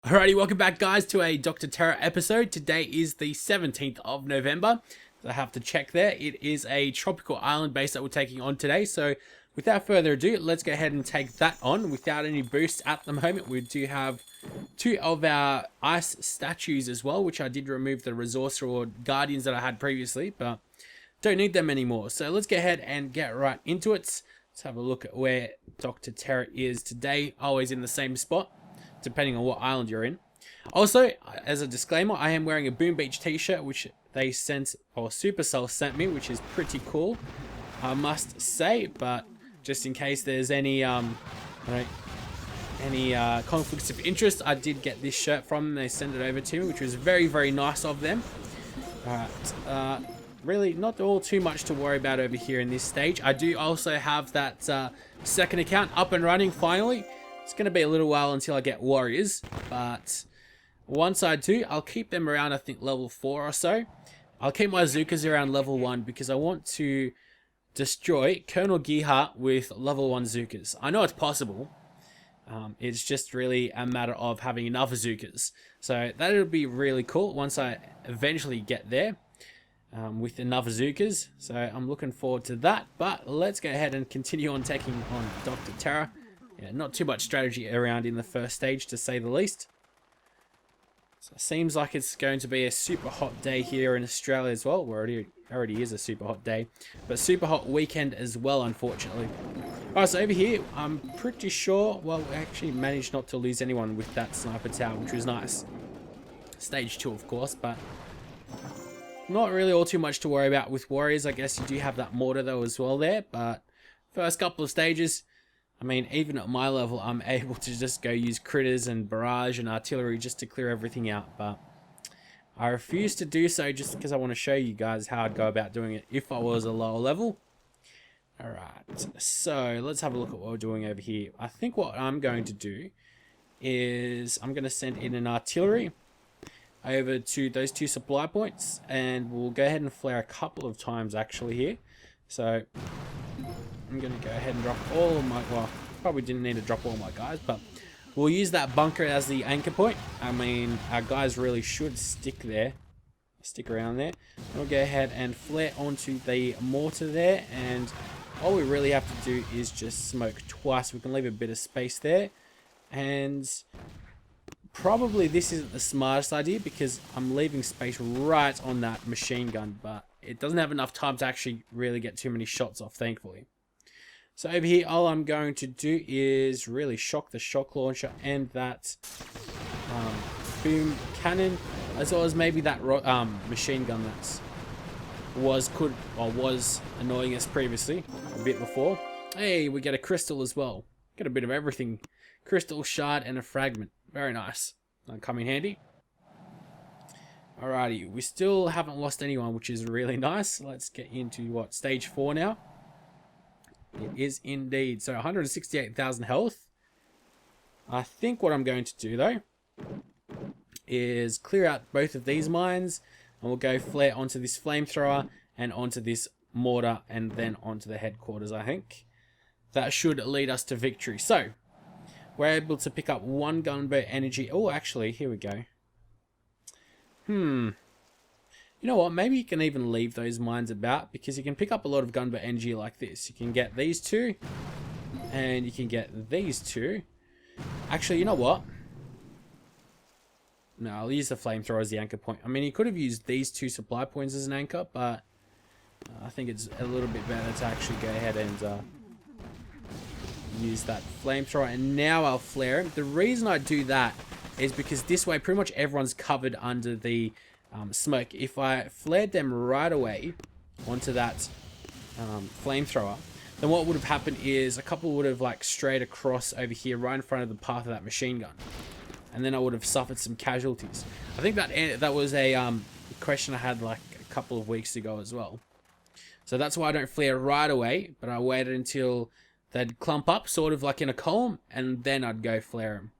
Alrighty, welcome back guys to a Dr. Terra episode. Today is the 17th of November. I have to check there. It is a tropical island base that we're taking on today. So without further ado, let's go ahead and take that on without any boosts at the moment. We do have two of our ice statues as well, which I did remove the resource or guardians that I had previously, but don't need them anymore. So let's go ahead and get right into it. Let's have a look at where Dr. Terra is today. Always in the same spot, depending on what island you're in. Also, as a disclaimer, I am wearing a Boom Beach t-shirt, which they sent, or Supercell sent me, which is pretty cool, I must say. But just in case there's any conflicts of interest, I did get this shirt from them. They sent it over to me, which was very, very nice of them. Alright, really not all too much to worry about over here in this stage. I do also have that second account up and running finally. It's going to be a little while until I get warriors, but once I do, I'll keep them around, I think, level 4 or so. I'll keep my Zookas around level 1 because I want to destroy Colonel Gearhart with level 1 Zookas. I know it's possible. It's just really a matter of having enough Zookas. So that'll be really cool once I eventually get there with enough Zookas. So I'm looking forward to that. But let's go ahead and continue on taking on Dr. Terra. Yeah, not too much strategy around in the first stage, to say the least. So it seems like it's going to be a super hot day here in Australia as well. Where it already is a super hot day, but super hot weekend as well, unfortunately. Alright, so over here, I'm pretty sure, well, we actually managed not to lose anyone with that sniper tower, which was nice. Stage 2, of course, but not really all too much to worry about with warriors. I guess you do have that mortar though as well there, but first couple of stages, I mean, even at my level, I'm able to just go use critters and barrage and artillery just to clear everything out. But I refuse to do so just because I want to show you guys how I'd go about doing it if I was a lower level. Alright, so let's have a look at what we're doing over here. I think what I'm going to do is I'm going to send in an artillery over to those 2 supply points. And we'll go ahead and flare a couple of times actually here. So I'm going to go ahead and drop all of my, well, probably didn't need to drop all my guys, but we'll use that bunker as the anchor point. I mean, our guys really should stick around there. We'll go ahead and flare onto the mortar there, and all we really have to do is just smoke twice. We can leave a bit of space there, and probably this isn't the smartest idea because I'm leaving space right on that machine gun, but it doesn't have enough time to actually really get too many shots off, thankfully. So over here, all I'm going to do is really shock the shock launcher and that boom cannon, as well as maybe that machine gun that was annoying us previously a bit before. Hey, we get a crystal as well. Get a bit of everything. Crystal, shard, and a fragment. Very nice. That'll come in handy. Alrighty, we still haven't lost anyone, which is really nice. Let's get into what, stage 4 now. It is indeed. So 168,000 health. I think what I'm going to do though is clear out both of these mines, and we'll go flare onto this flamethrower and onto this mortar and then onto the headquarters. I think that should lead us to victory. So we're able to pick up 1 gunboat energy. Oh, actually, here we go. You know what, maybe you can even leave those mines about, because you can pick up a lot of gunboat energy like this. You can get these 2, and you can get these 2. Actually, you know what? No, I'll use the flamethrower as the anchor point. I mean, you could have used these 2 supply points as an anchor, but I think it's a little bit better to actually go ahead and use that flamethrower. And now I'll flare him. The reason I do that is because this way pretty much everyone's covered under the smoke. If I flared them right away onto that flamethrower, then what would have happened is a couple would have like strayed across over here right in front of the path of that machine gun, and then I would have suffered some casualties. I think that was a question I had like a couple of weeks ago as well. So that's why I don't flare right away, but I waited until they'd clump up sort of like in a column, and then I'd go flare them.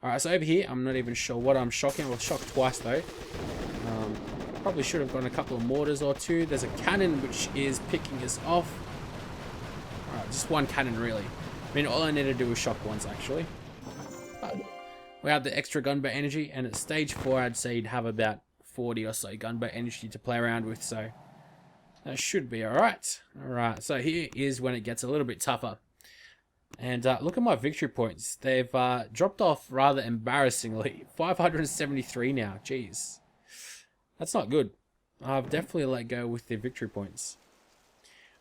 Alright, so over here, I'm not even sure what I'm shocking. We'll shock twice though. Probably should have gone a couple of mortars or 2. There's a cannon which is picking us off. Alright, just 1 cannon really. I mean, all I need to do is shock once actually. But we have the extra gunboat energy, and at stage 4 I'd say you'd have about 40 or so gunboat energy to play around with, so that should be alright. Alright, so here is when it gets a little bit tougher. And look at my victory points. They've dropped off rather embarrassingly. 573 now, jeez. That's not good. I've definitely let go with the victory points.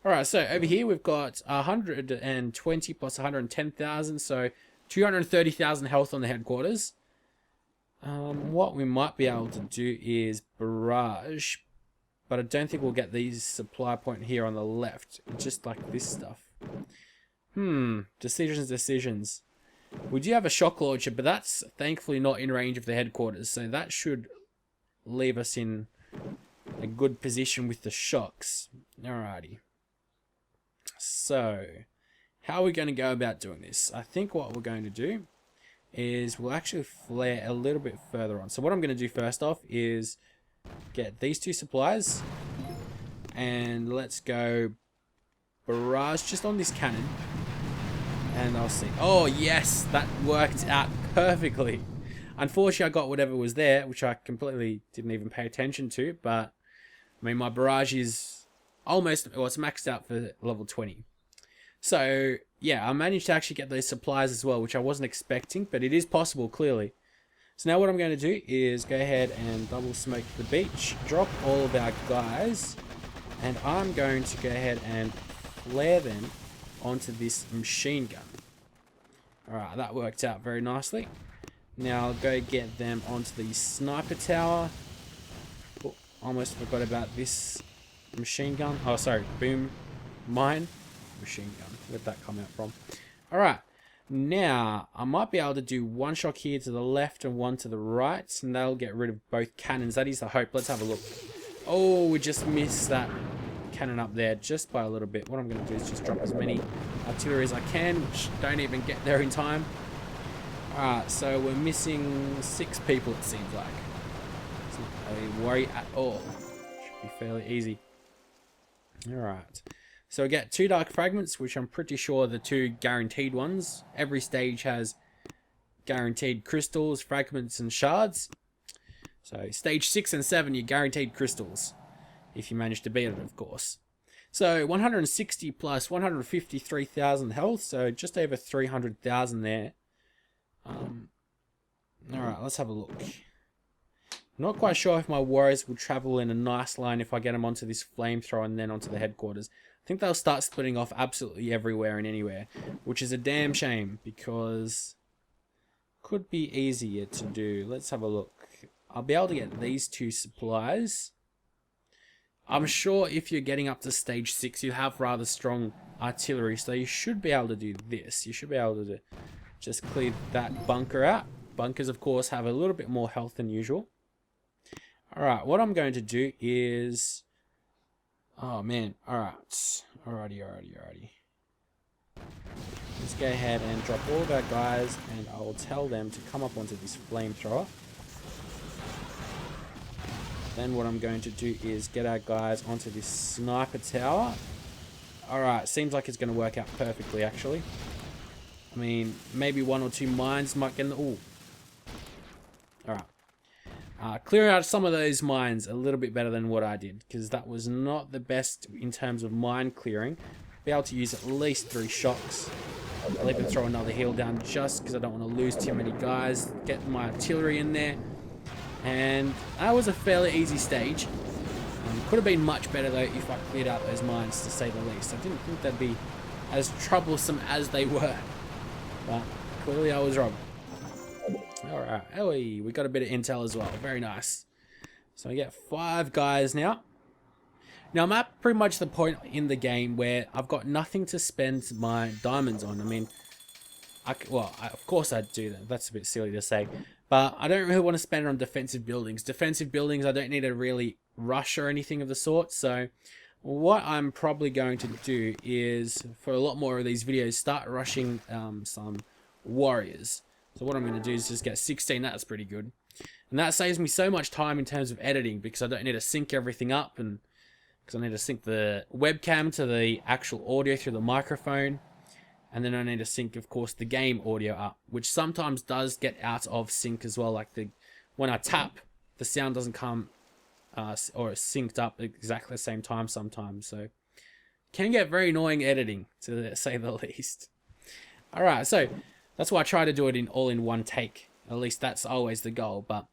Alright, so over here we've got 120 plus 110,000, so 230,000 health on the headquarters. What we might be able to do is barrage, but I don't think we'll get these supply point here on the left, just like this stuff. Decisions. We do have a shock launcher, but that's thankfully not in range of the headquarters, so that should leave us in a good position with the shocks. Alrighty. So, how are we going to go about doing this? I think what we're going to do is we'll actually flare a little bit further on. So what I'm going to do first off is get these 2 supplies, and let's go barrage just on this cannon, and I'll see. Oh yes, that worked out perfectly. Unfortunately, I got whatever was there, which I completely didn't even pay attention to, but I mean, my barrage is almost, well, it's maxed out for level 20. So yeah, I managed to actually get those supplies as well, which I wasn't expecting, but it is possible, clearly. So now what I'm going to do is go ahead and double smoke the beach, drop all of our guys, and I'm going to go ahead and flare them onto this machine gun. Alright, that worked out very nicely. Now I'll go get them onto the sniper tower. Oh, almost forgot about this machine gun. Oh, sorry, boom mine. Machine gun. Where'd that come out from? Alright, now I might be able to do 1 shock here to the left and 1 to the right, and that'll get rid of both cannons. That is the hope. Let's have a look. Oh, we just missed that cannon up there just by a little bit. What I'm going to do is just drop as many artillery as I can, which don't even get there in time. Alright, so we're missing 6 people, it seems like. It's not a worry at all. Should be fairly easy. Alright. So we get 2 dark fragments, which I'm pretty sure are the 2 guaranteed ones. Every stage has guaranteed crystals, fragments, and shards. So stage 6 and 7, you're guaranteed crystals. If you manage to beat it, of course. So 160 plus 153,000 health, so just over 300,000 there. Alright, let's have a look. I'm not quite sure if my warriors will travel in a nice line if I get them onto this flamethrower and then onto the headquarters. I think they'll start splitting off absolutely everywhere and anywhere, which is a damn shame because could be easier to do. Let's have a look. I'll be able to get these 2 supplies. I'm sure if you're getting up to stage 6, you have rather strong artillery, so you should be able to do this. You should be able to just clear that bunker out. Bunkers, of course, have a little bit more health than usual. Alright, what I'm going to do is... Oh, man. Alright. Alrighty. Let's go ahead and drop all of our guys, and I'll tell them to come up onto this flamethrower. Then what I'm going to do is get our guys onto this sniper tower. Alright, seems like it's going to work out perfectly, actually. I mean, maybe 1 or 2 mines might get in the... Ooh. Alright. Clearing out some of those mines a little bit better than what I did, because that was not the best in terms of mine clearing. Be able to use at least 3 shocks. I'll even throw another heal down just because I don't want to lose too many guys. Get my artillery in there. And that was a fairly easy stage. Could have been much better though if I cleared out those mines, to say the least. I didn't think they'd be as troublesome as they were. But clearly I was wrong. Alright, hey, we got a bit of intel as well. Very nice. So we get 5 guys now. Now I'm at pretty much the point in the game where I've got nothing to spend my diamonds on. I mean, of course I'd do that. That's a bit silly to say. But I don't really want to spend it on defensive buildings. Defensive buildings, I don't need to really rush or anything of the sort. So what I'm probably going to do is, for a lot more of these videos, start rushing some warriors. So what I'm going to do is just get 16. That's pretty good. And that saves me so much time in terms of editing, because I don't need to sync everything up, and because I need to sync the webcam to the actual audio through the microphone. And then I need to sync, of course, the game audio up, which sometimes does get out of sync as well. Like when I tap, the sound doesn't come or it's synced up exactly the same time sometimes. So can get very annoying editing, to say the least. All right, so that's why I try to do it all in one take. At least that's always the goal. But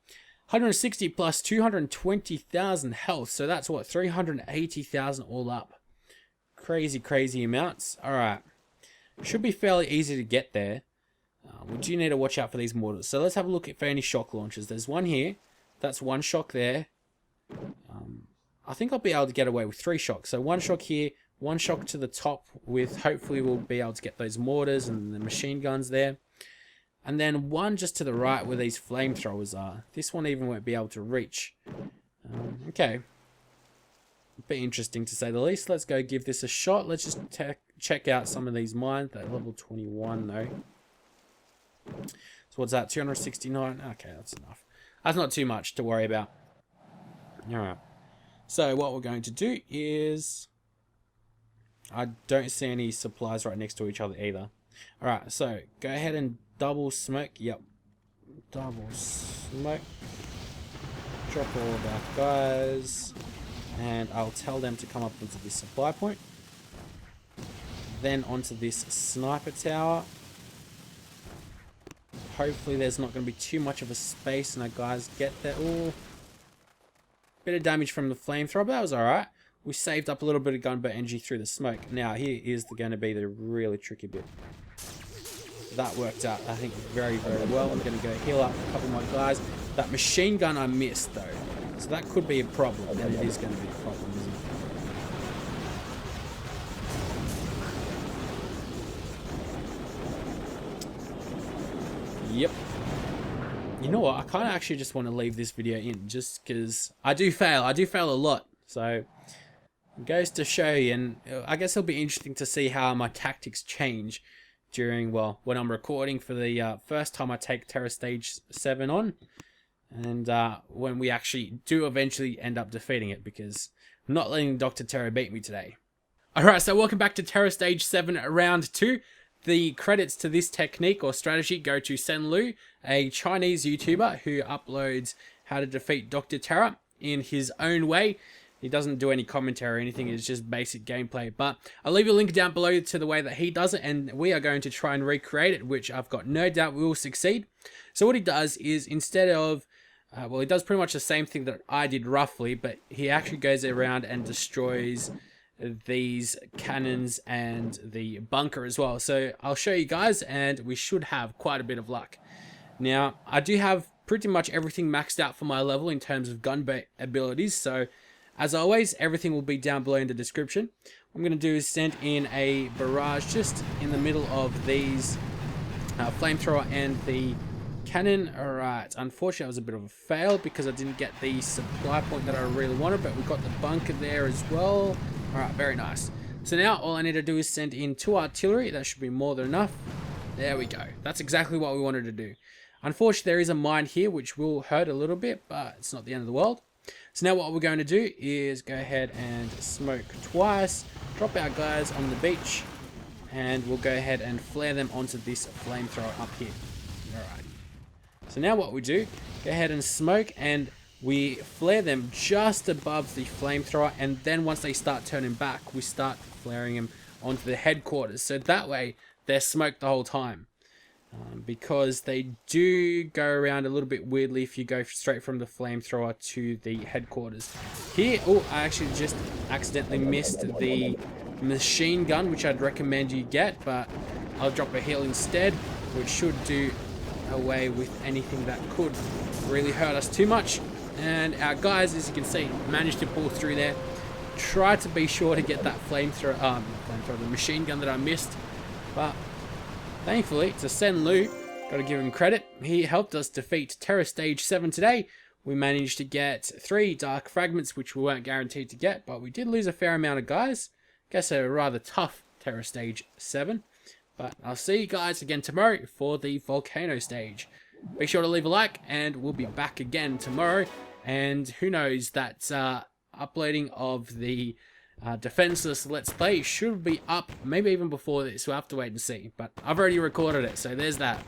160 plus 220,000 health. So that's what, 380,000 all up. Crazy, crazy amounts. All right. Should be fairly easy to get there. We do need to watch out for these mortars. So let's have a look for any shock launchers. There's one here. That's one shock there. I think I'll be able to get away with 3 shocks. So one shock here, one shock to the top with, hopefully we'll be able to get those mortars and the machine guns there. And then one just to the right where these flamethrowers are. This one even won't be able to reach. Okay. Be interesting to say the least. Let's go give this a shot. Let's just check out some of these mines. That level 21 though. So what's that? 269? Okay, that's enough. That's not too much to worry about. Alright. So what we're going to do is... I don't see any supplies right next to each other either. Alright, so go ahead and double smoke. Yep. Double smoke. Drop all of our guys. And I'll tell them to come up into this supply point. Then onto this sniper tower. Hopefully there's not going to be too much of a space and our guys get there. Ooh. Bit of damage from the flamethrower, but that was alright. We saved up a little bit of gunboat energy through the smoke. Now here is going to be the really tricky bit. That worked out, I think, very, very well. I'm going to go heal up a couple of my guys. That machine gun I missed though. So that could be a problem. And it is going to be a problem, isn't it? Yep. You know what? I kind of actually just want to leave this video in just because I do fail. I do fail a lot. So it goes to show you, and I guess it'll be interesting to see how my tactics change during, well, when I'm recording for the first time I take Terror Stage 7 on, and when we actually do eventually end up defeating it, because I'm not letting Dr. Terror beat me today. Alright, so welcome back to Terror Stage 7 Round 2. The credits to this technique or strategy go to Senlu, a Chinese YouTuber who uploads how to defeat Dr. Terror in his own way. He doesn't do any commentary or anything, it's just basic gameplay. But I'll leave a link down below to the way that he does it, and we are going to try and recreate it, which I've got no doubt we will succeed. So what he does is, instead of, well, he does pretty much the same thing that I did roughly, but he actually goes around and destroys these cannons and the bunker as well. So I'll show you guys, and we should have quite a bit of luck. Now, I do have pretty much everything maxed out for my level in terms of gunboat abilities, so as always, everything will be down below in the description. What I'm going to do is send in a barrage just in the middle of these flamethrower and the cannon. Alright, unfortunately it was a bit of a fail because I didn't get the supply point that I really wanted, but we got the bunker there as well. Alright, very nice. So now all I need to do is send in 2 artillery. That should be more than enough. There we go. That's exactly what we wanted to do. Unfortunately, there is a mine here which will hurt a little bit, but it's not the end of the world. So now what we're going to do is go ahead and smoke twice, drop our guys on the beach, and we'll go ahead and flare them onto this flamethrower up here. Alright. So now what we do, go ahead and smoke, and we flare them just above the flamethrower, and then once they start turning back, we start flaring them onto the headquarters. So that way, they're smoked the whole time. Because they do go around a little bit weirdly if you go straight from the flamethrower to the headquarters. Here, oh, I actually just accidentally missed the machine gun, which I'd recommend you get, but I'll drop a heal instead, which should do away with anything that could really hurt us too much. And our guys, as you can see, managed to pull through there. Try to be sure to get that flamethrower, the machine gun that I missed, but thankfully, to Senlu, gotta give him credit, he helped us defeat Terror Stage 7 today. We managed to get 3 dark fragments, which we weren't guaranteed to get, but we did lose a fair amount of guys. Guess a rather tough Terror Stage 7. But I'll see you guys again tomorrow for the Volcano stage. Be sure to leave a like, and we'll be back again tomorrow. And who knows, that uploading of the Defenseless Let's Play should be up maybe even before this. We'll have to wait and see. But I've already recorded it, so there's that.